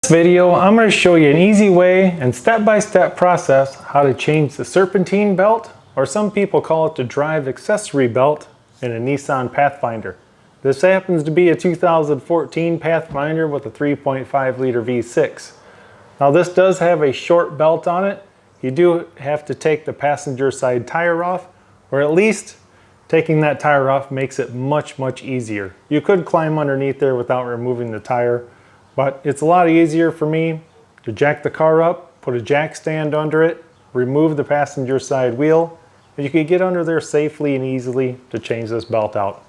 Video, I'm going to show you an easy way and step-by-step process how to change the Serpentine belt, or some people call it the drive accessory belt, in a Nissan Pathfinder. This happens to be a 2014 Pathfinder with a 3.5 liter V6. Now this does have a short belt on it. You do have to take the passenger side tire off, or at least taking that tire off makes it much easier. You could climb underneath there without removing the tire, but it's a lot easier for me to jack the car up, put a jack stand under it, remove the passenger side wheel, and you can get under there safely and easily to change this belt out.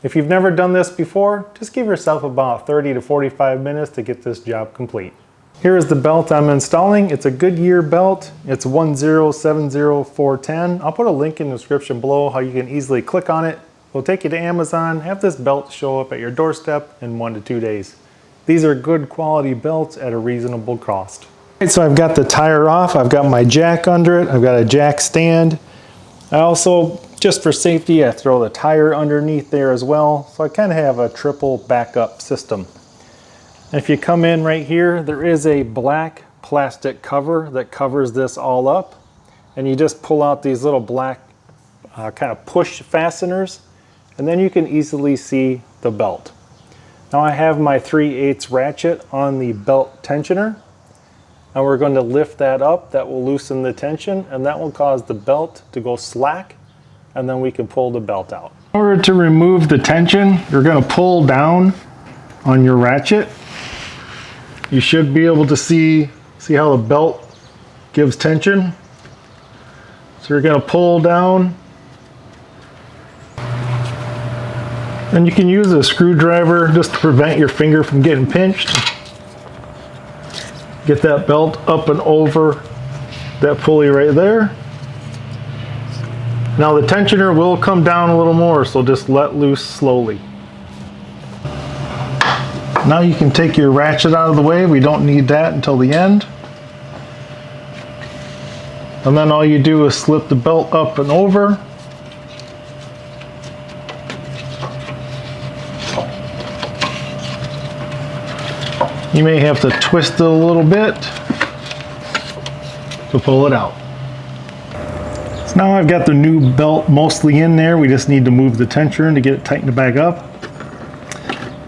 If you've never done this before, just give yourself about 30 to 45 minutes to get this job complete. Here is the belt I'm installing. It's a Goodyear belt. It's 1070410. I'll put a link in the description below how you can easily click on it. It'll take you to Amazon, have this belt show up at your doorstep in 1 to 2 days. These are good quality belts at a reasonable cost. Right, so I've got the tire off, I've got my jack under it, I've got a jack stand. I also, just for safety, I throw the tire underneath there as well. So I kind of have a triple backup system. And if you come in right here, there is a black plastic cover that covers this all up. And you just pull out these little black kind of push fasteners, and then you can easily see the belt. Now I have my 3/8 ratchet on the belt tensioner, and we're going to lift that up. That will loosen the tension, and that will cause the belt to go slack, and then we can pull the belt out. In order to remove the tension, you're going to pull down on your ratchet. You should be able to see how the belt gives tension. So you're going to pull down. And you can use a screwdriver just to prevent your finger from getting pinched. Get that belt up and over that pulley right there. Now the tensioner will come down a little more, so just let loose slowly. Now you can take your ratchet out of the way. We don't need that until the end. And then all you do is slip the belt up and over. You may have to twist it a little bit to pull it out. So now I've got the new belt mostly in there. We just need to move the tensioner to get it tightened back up.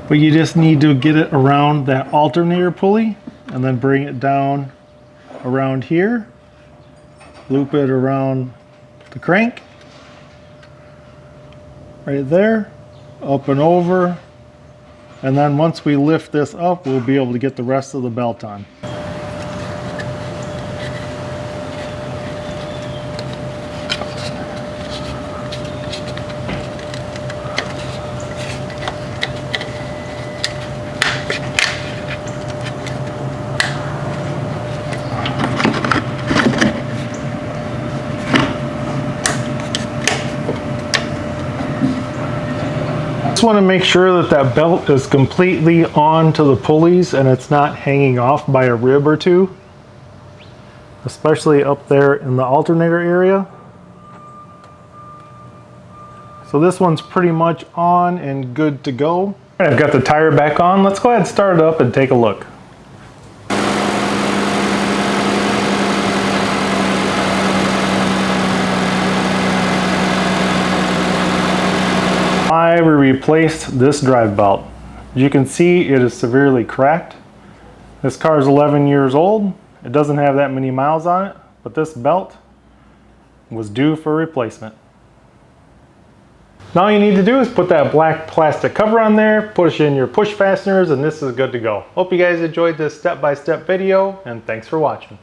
But you just need to get it around that alternator pulley and then bring it down around here. Loop it around the crank. Right there, up and over. And then once we lift this up, we'll be able to get the rest of the belt on. Want to make sure that that belt is completely on to the pulleys and it's not hanging off by a rib or two, especially up there in the alternator area. So this one's pretty much on and good to go. I've got the tire back on. Let's go ahead and start it up and take a look. We replaced this drive belt. As you can see, it is severely cracked. This car is 11 years old. It doesn't have that many miles on it, but this belt was due for replacement. Now all you need to do is put that black plastic cover on there, push in your push fasteners, and this is good to go. Hope you guys enjoyed this step-by-step video, and thanks for watching.